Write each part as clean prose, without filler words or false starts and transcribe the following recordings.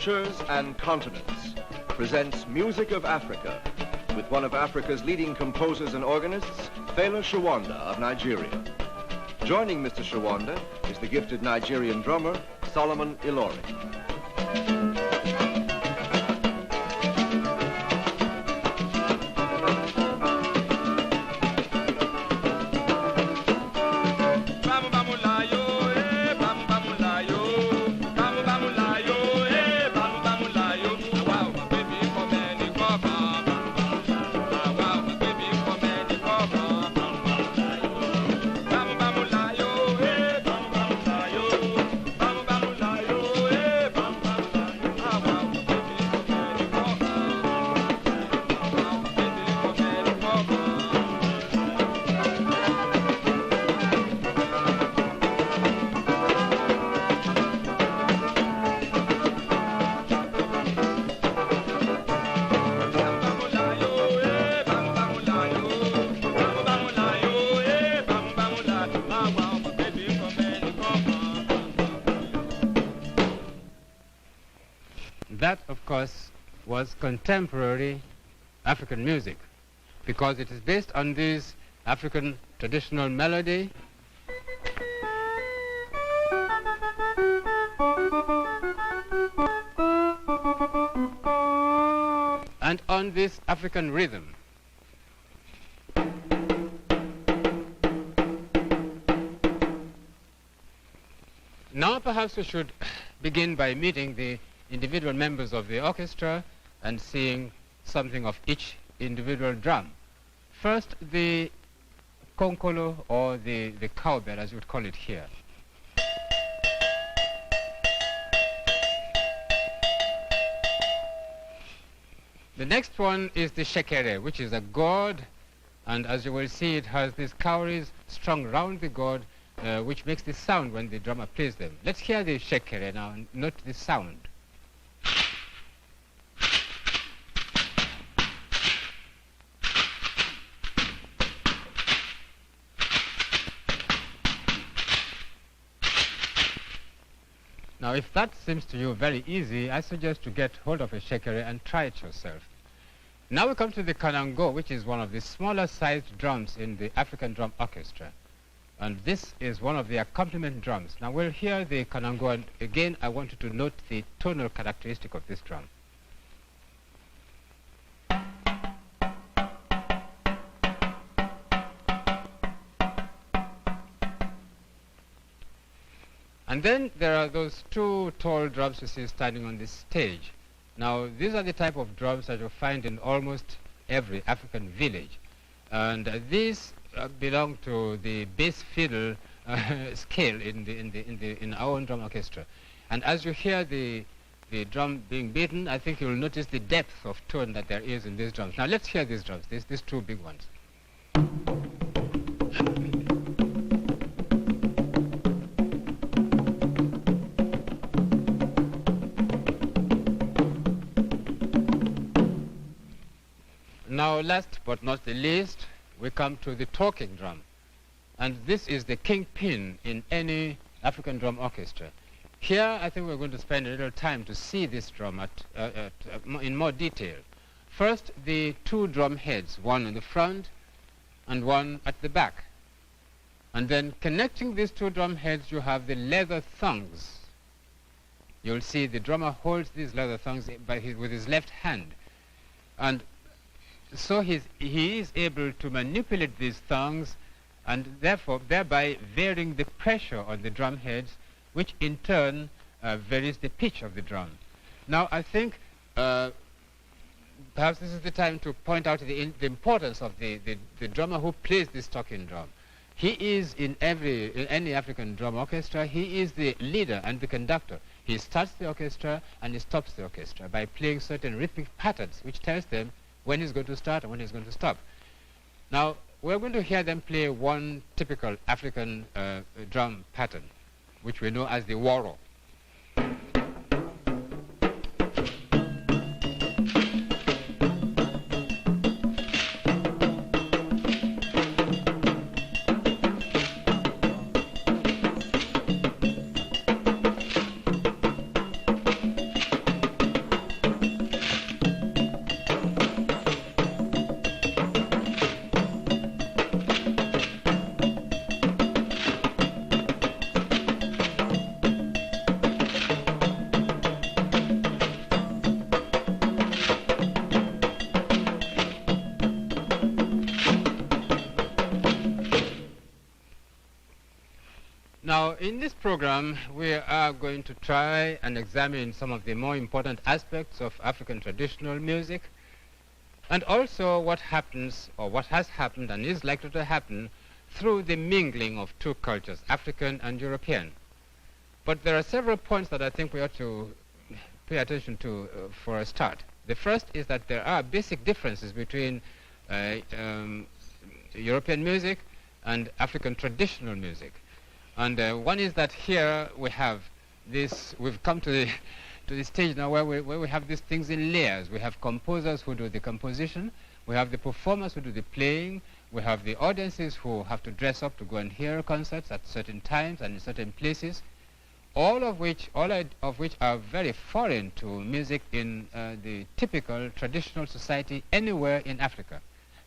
cultures and continents, presents Music of Africa with one of Africa's leading composers and organists, Fela Sowande of Nigeria. Joining Mr. Sowande is the gifted Nigerian drummer, Solomon Ilori. That, of course, was contemporary African music, because it is based on this African traditional melody and on this African rhythm. Now perhaps we should begin by meeting the individual members of the orchestra and seeing something of each individual drum. First, the konkolo, or the cowbell, as you would call it here. The next one is the shekere, which is a gourd, and as you will see, it has these cowries strung round the gourd, which makes the sound when the drummer plays them. Let's hear the shekere now and note the sound. Now, if that seems to you very easy, I suggest you get hold of a shekere and try it yourself. Now we come to the kanango, which is one of the smaller sized drums in the African drum orchestra. And this is one of the accompaniment drums. Now we'll hear the kanango, and again I want you to note the tonal characteristic of this drum. And then there are those two tall drums you see standing on this stage. Now, these are the type of drums that you'll find in almost every African village. And these belong to the bass fiddle scale in our own drum orchestra. And as you hear the drum being beaten, I think you'll notice the depth of tone that there is in these drums. Now, let's hear these drums, these two big ones. Now, last but not the least, we come to the talking drum. And this is the kingpin in any African drum orchestra. Here, I think we're going to spend a little time to see this drum in more detail. First, the two drum heads, one in the front and one at the back. And then connecting these two drum heads, you have the leather thongs. You'll see the drummer holds these leather thongs with his left hand. And so he is able to manipulate these thongs and thereby varying the pressure on the drum heads, which in turn varies the pitch of the drum. Now, I think perhaps this is the time to point out the importance of the drummer who plays this talking drum. He is in any African drum orchestra, he is the leader and the conductor. He starts the orchestra and he stops the orchestra by playing certain rhythmic patterns, which tells them when he's going to start and when he's going to stop. Now, we're going to hear them play one typical African drum pattern, which we know as the waro. in this program, we are going to try and examine some of the more important aspects of African traditional music, and also what happens, or what has happened and is likely to happen, through the mingling of two cultures, African and European. But there are several points that I think we ought to pay attention to for a start. The first is that there are basic differences between European music and African traditional music. And one is that here we have this, we've come to the stage now where we have these things in layers. We have composers who do the composition, we have the performers who do the playing, we have the audiences who have to dress up to go and hear concerts at certain times and in certain places, all of which are very foreign to music in the typical traditional society anywhere in Africa.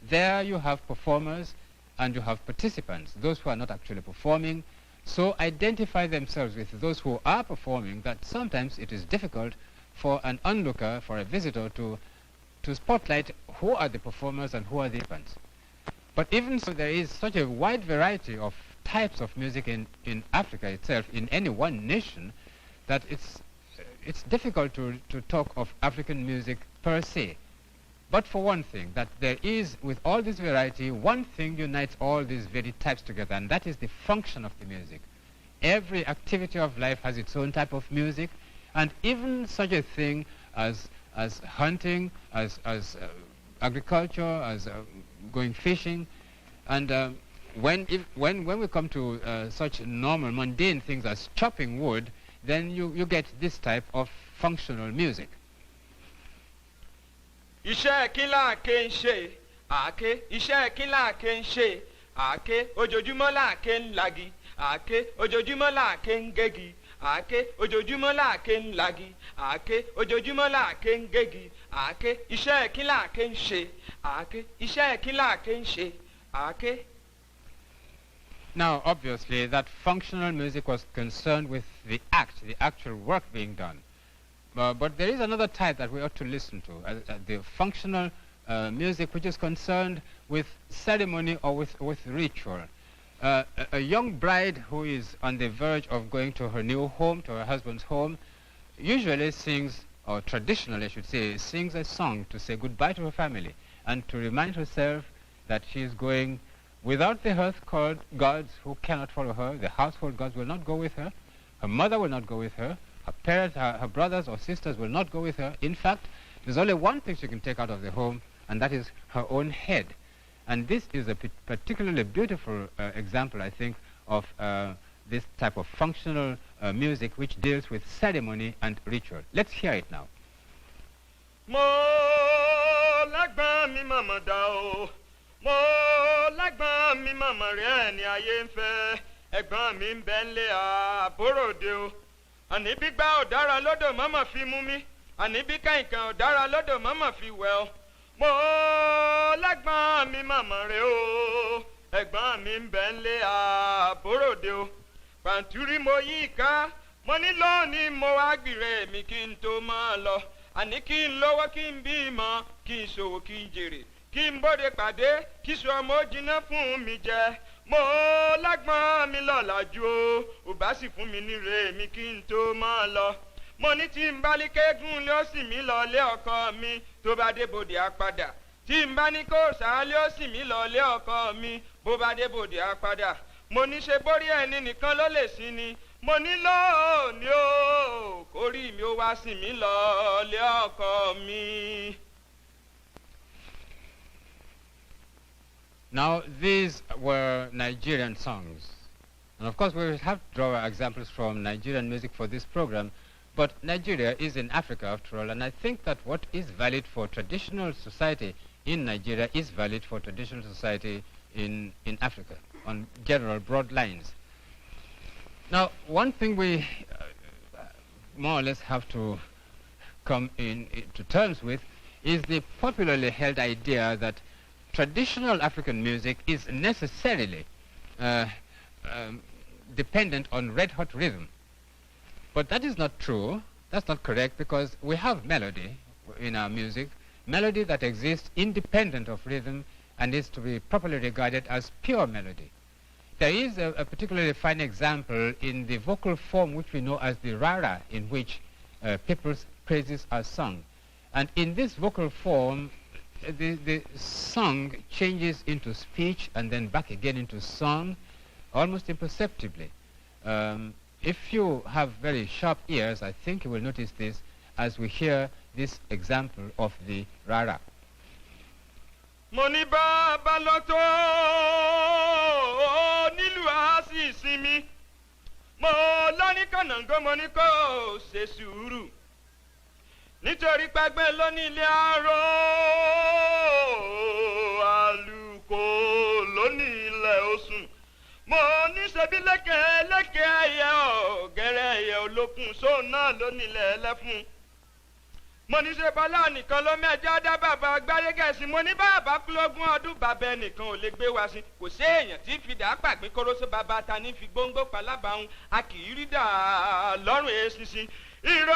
There you have performers and you have participants, those who are not actually performing, so identify themselves with those who are performing that sometimes it is difficult for an onlooker, for a visitor, to spotlight who are the performers and who are the participants. But even so, there is such a wide variety of types of music in Africa itself, in any one nation, that it's difficult to talk of African music per se. But for one thing, that there is, with all this variety, one thing unites all these varied types together, and that is the function of the music. Every activity of life has its own type of music, and even such a thing as hunting, as agriculture, as going fishing, and when we come to such normal, mundane things as chopping wood, then you get this type of functional music. Iṣẹ́ kílà ké ń ṣe àáké, iṣẹ́ kílà ké ń ṣe àáké, ojoojúmọ́ là ké ń lagi àáké, ojoojúmọ́ là ké ń gégi àáké, ojoojúmọ́ là ké ń lagi àáké, ojoojúmọ́ là ké ń gégi àáké, iṣẹ́ kílà ké ń ṣe àáké, iṣẹ́ kílà ké ń ṣe àáké. Now, obviously, that functional music was concerned with the act, the actual work being done. But there is another type that we ought to listen to, the functional music which is concerned with ceremony or with ritual. A young bride who is on the verge of going to her new home, to her husband's home, usually sings, or traditionally I should say, sings a song to say goodbye to her family and to remind herself that she is going without the hearth gods who cannot follow her. The household gods will not go with her. Her mother will not go with her. Her parents, her brothers or sisters will not go with her. In fact, there's only one thing she can take out of the home, and that is her own head. And this is a particularly beautiful example, I think, of this type of functional music which deals with ceremony and ritual. Let's hear it now. Mo lágbọ́n mi màmá dá o, mo lágbọ́n mi màmá rẹ̀ ni ayé ń fẹ́, ẹ̀gbọ́n mi ń bẹ ńlé àbúròde o. Àní bí gbá ọ̀dára lódò mọ́mọ́ fi mú mi, àní bí kàìnkàn ọ̀dára lódò mọ́mọ́ fi wẹ̀ ọ́. Mo lágbọ́n mi màmá rẹ̀ o, ẹ̀gbọ́n mi ń bẹ ńlé àbúròde o. Pàǹtúrí mo yí ká, mo ní lónìí mo wá gbìrè mi kí n tó máa lọ. Àní kí n lówó kí n bímọ, kí n ṣòwò kí n jèrè, kí n bóde pàdé, kí sọ ọmọ jiná fún mi jẹ. Mo lágbọ́n mi lọ́làjú o, ò bá sì fún mi níre mi kí n tó máa lọ. Mo ní tí n bá ní kégún lé ó sì mí lọ lé ọkọ mi, tó bá dé bòde á padà. Tí n bá ní kó sá lé ó sì mí lọ lé ọkọ mi, bó bá dé bòde á padà. Mo ní ṣe borí ẹni nìkan ló lè sí ni. Mo ní lóòní o, kórìí mi ó wá sí mí lọ lé ọkọ mi. Now, these were Nigerian songs. And of course, we will have to draw examples from Nigerian music for this program, but Nigeria is in Africa after all, and I think that what is valid for traditional society in Nigeria is valid for traditional society in Africa, on general broad lines. Now, one thing we more or less have to come to terms with is the popularly held idea that traditional African music is necessarily dependent on red-hot rhythm. But that is not true. That's not correct, because we have melody in our music, melody that exists independent of rhythm and is to be properly regarded as pure melody. There is a particularly fine example in the vocal form which we know as the rara, in which people's praises are sung. And in this vocal form, the song changes into speech and then back again into song, almost imperceptibly. If you have very sharp ears, I think you will notice this as we hear this example of the rara. Moni baba loto nílùú àásì sinmi mo lóní kànáńgó mo ní kó ṣe sùúrù nítorí pẹ́gbẹ́ lóní ilé aró àlùkò lóní ilẹ̀ osùn mo ní ṣebí lékè ẹyẹ ọ̀gẹ̀rẹ̀ ẹyẹ olókùn sóun náà lóní ilẹ̀ ẹlẹ́fun. Mo ní ṣe bọ́lá nìkan ló mẹ́jọ dá bàbá agbárígẹ̀sì mo ní bàbá kúlógún ọdún bàbá ẹnìkan ò lè gbé wa sí kò sí èèyàn tí fìdá pàgbé kórósó bàbá ta ní fi gbóngbó palábàáhùn a kì í rí dà lọ́rùn èsìsì irọ́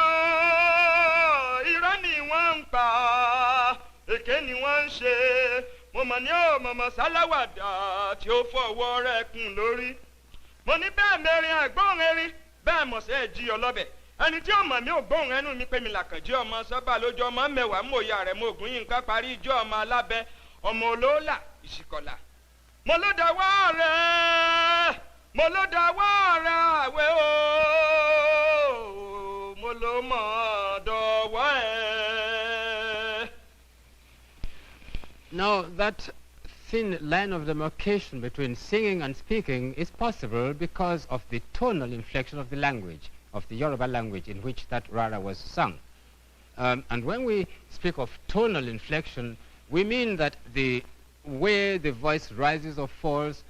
ni wọ́n ń pa èké ni wọ́n ń ṣe mo mọ̀ ní ò mọ̀mọ́ sáláwàdà tí ó fọwọ́ rẹ̀ kùn lórí mo ní bẹ́ẹ̀ mẹ́rin àgbọ̀n erin bẹ́ẹ̀ mọ̀sẹ́ jí ọlọ́bẹ̀. Ẹni tí ọmọ mi ò gbóhùn ẹnu mi pé mi làkànjí ọmọ sábà lójú ọmọ mẹ́wàá mòya rẹ̀ mo ògùn yín nǹkan parí ijó ọmọ alábẹ́ ọmọ olóòlà ìṣìkọ̀là. Mo ló dáwọ́ rẹ̀ àwẹ̀ o mo ló mọ̀ dọ̀wọ́ ẹ̀. Now that thin line of demarcation between singing and speaking is possible because of the tonal inflection of the language, of the Yoruba language in which that rara was sung. And when we speak of tonal inflection, we mean that the way the voice rises or falls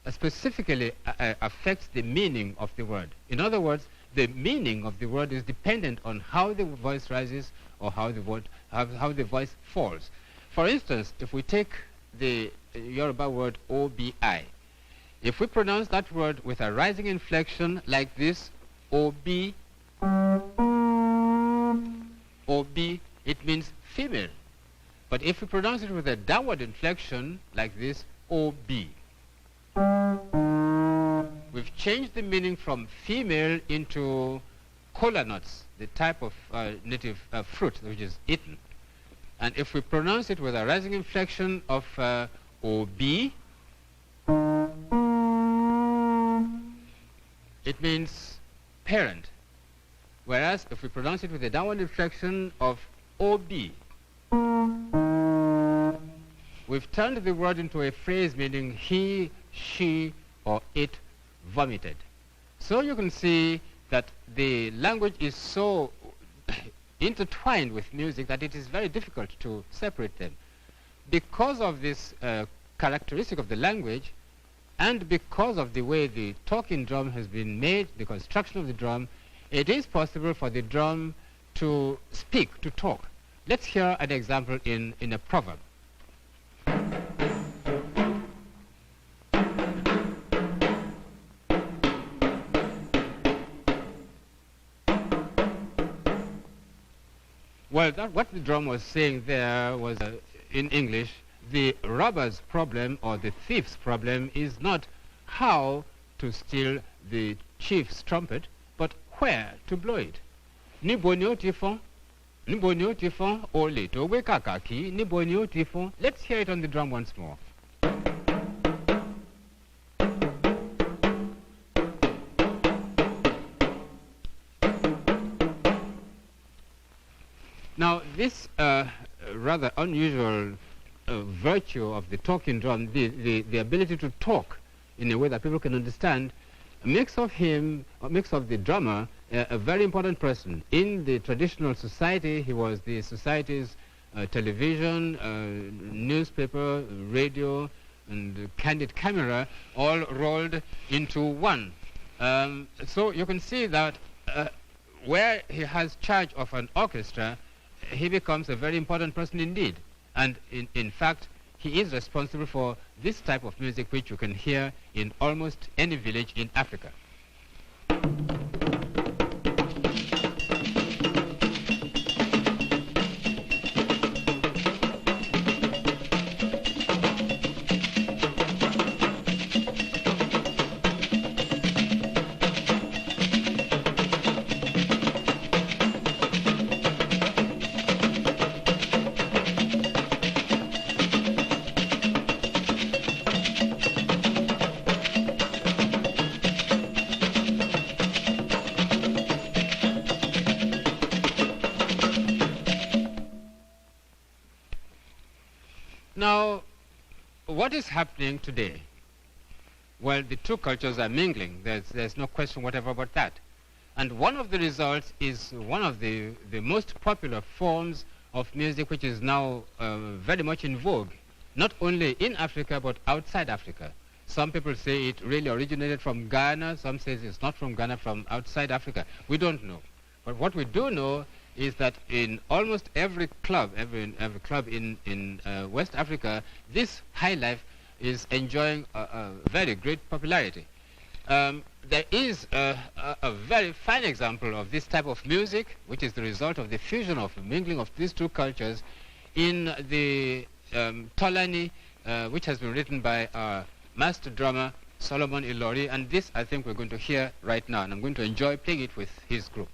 specifically affects the meaning of the word. In other words, the meaning of the word is dependent on how the voice rises or how the voice falls. For instance, if we take the Yoruba word OBI, if we pronounce that word with a rising inflection like this, OB, it means female. But if we pronounce it with a downward inflection like this, OB, we've changed the meaning from female into cola nuts, the type of native fruit which is eaten. And if we pronounce it with a rising inflection of OB, it means parent. Whereas if we pronounce it with a downward inflection of OB, we've turned the word into a phrase meaning he, she, or it vomited. So you can see that the language is so intertwined with music that it is very difficult to separate them. Because of this characteristic of the language, and because of the way the talking drum has been made, the construction of the drum, it is possible for the drum to speak, to talk. Let's hear an example in a proverb. Well, what the drum was saying there was, in English, the robber's problem or the thief's problem is not how to steal the chief's trumpet, but where to blow it. Níbo ni ó ti fọ́n? Níbo ni ó ti fọ́n? Olè tó gbé kàkàkí, níbo ni ó ti fọ́n? Let's hear it on the drum once more. Now, this rather unusual virtue of the talking drum, the ability to talk in a way that people can understand, makes of the drummer a very important person. In the traditional society, he was the society's television, newspaper, radio, and candid camera, all rolled into one. So you can see that where he has charge of an orchestra, he becomes a very important person indeed. And in fact, he is responsible for this type of music which you can hear in almost any village in Africa. Now, what is happening today? Well, the two cultures are mingling. There's no question whatever about that. And one of the results is one of the most popular forms of music which is now very much in vogue, not only in Africa but outside Africa. Some people say it really originated from Ghana. Some say it's not from Ghana, from outside Africa. We don't know. But what we do know is that in almost every club, every club in West Africa, this high life is enjoying a very great popularity. There is a very fine example of this type of music, which is the result of the fusion of the mingling of these two cultures in the Tolani, which has been written by our master drummer, Solomon Ilori, and this I think we're going to hear right now, and I'm going to enjoy playing it with his group.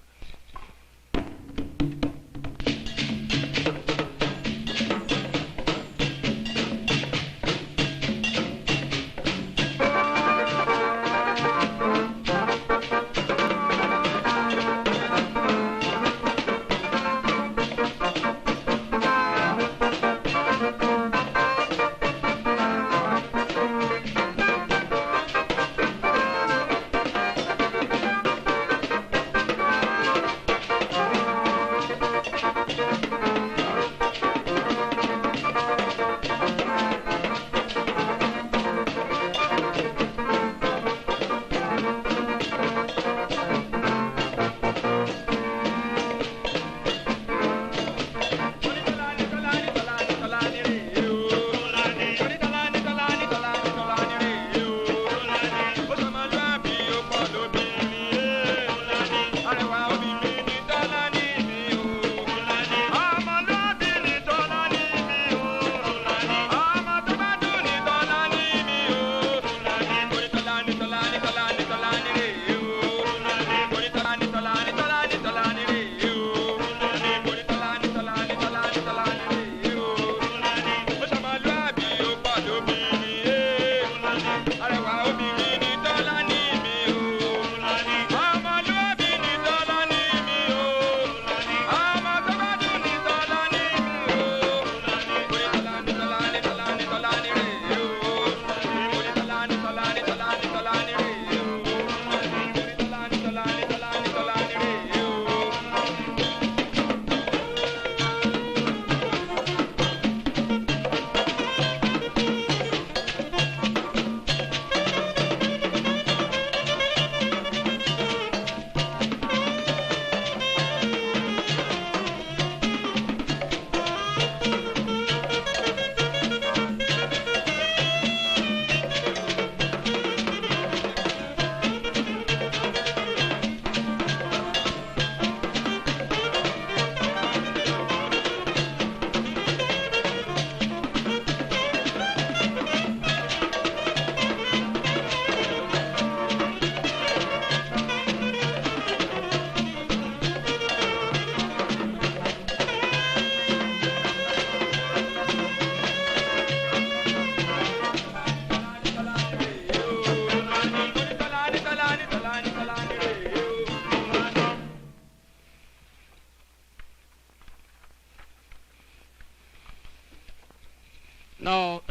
Now,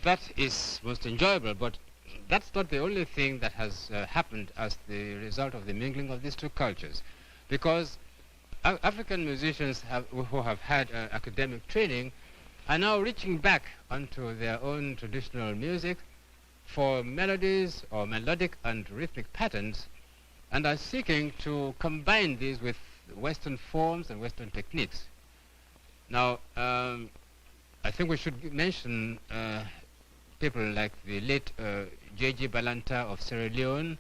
that is most enjoyable, but that's not the only thing that has happened as the result of the mingling of these two cultures, because African musicians who have had academic training are now reaching back onto their own traditional music for melodies or melodic and rhythmic patterns, and are seeking to combine these with Western forms and Western techniques. Now, I think we should mention people like the late J.G. Balanta of Sierra Leone,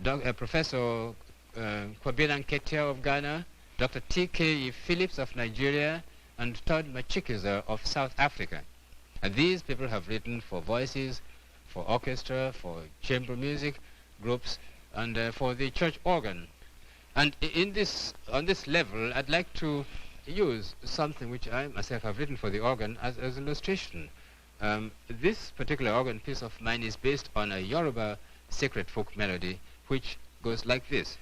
Professor Kwabena Nketia of Ghana, Dr. T.K. Phillips of Nigeria, and Todd Machikiza of South Africa. And these people have written for voices, for orchestra, for chamber music groups, and for the church organ. And on this level, I'd like to use something which I myself have written for the organ as illustration. This particular organ piece of mine is based on a Yoruba sacred folk melody, which goes like this.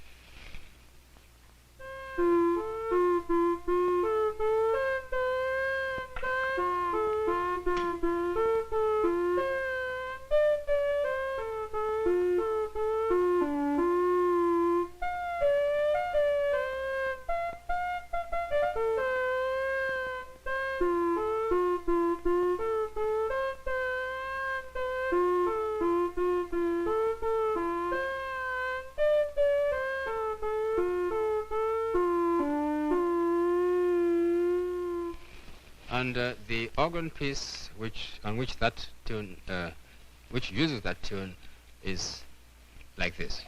And the organ piece on which that tune, which uses that tune, is like this.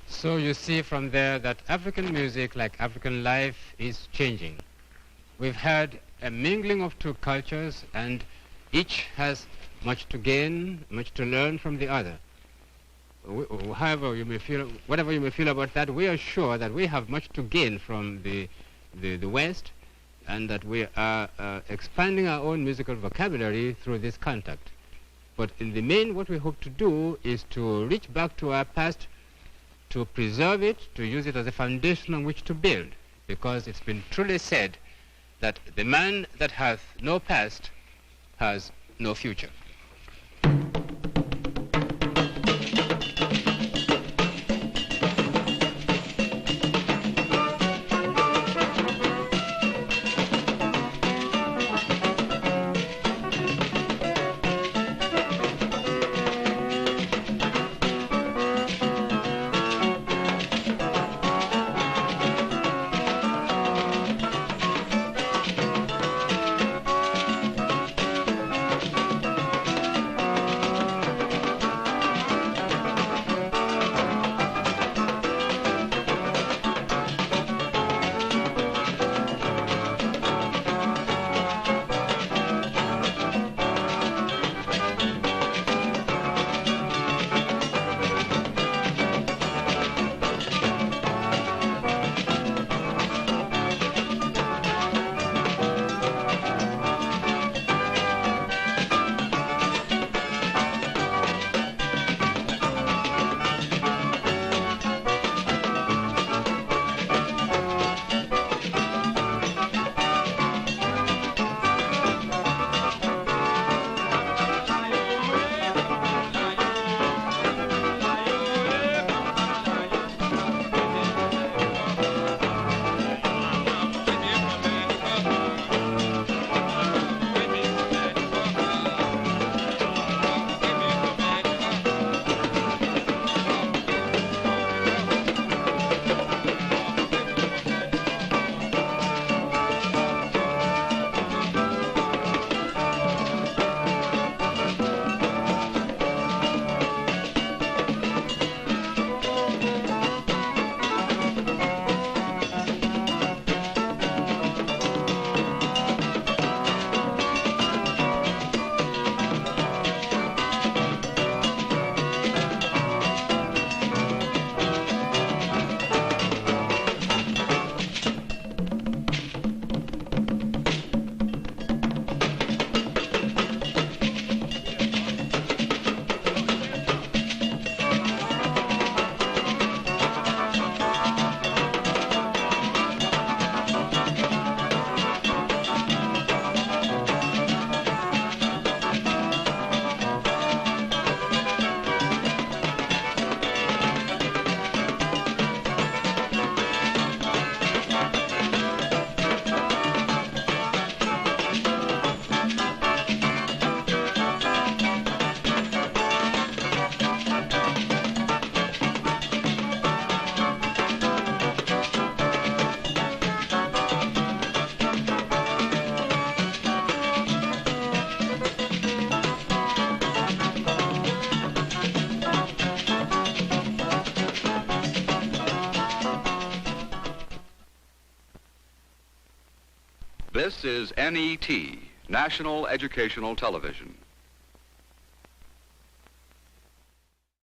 So you see from there that African music, like African life, is changing. We've had a mingling of two cultures, and each has much to gain, much to learn from the other. However you may feel, whatever you may feel about that, we are sure that we have much to gain from the West, and that we are expanding our own musical vocabulary through this contact. But in the main, what we hope to do is to reach back to our past, to preserve it, to use it as a foundation on which to build, because it's been truly said that the man that hath no past has no future. This is NET, National Educational Television.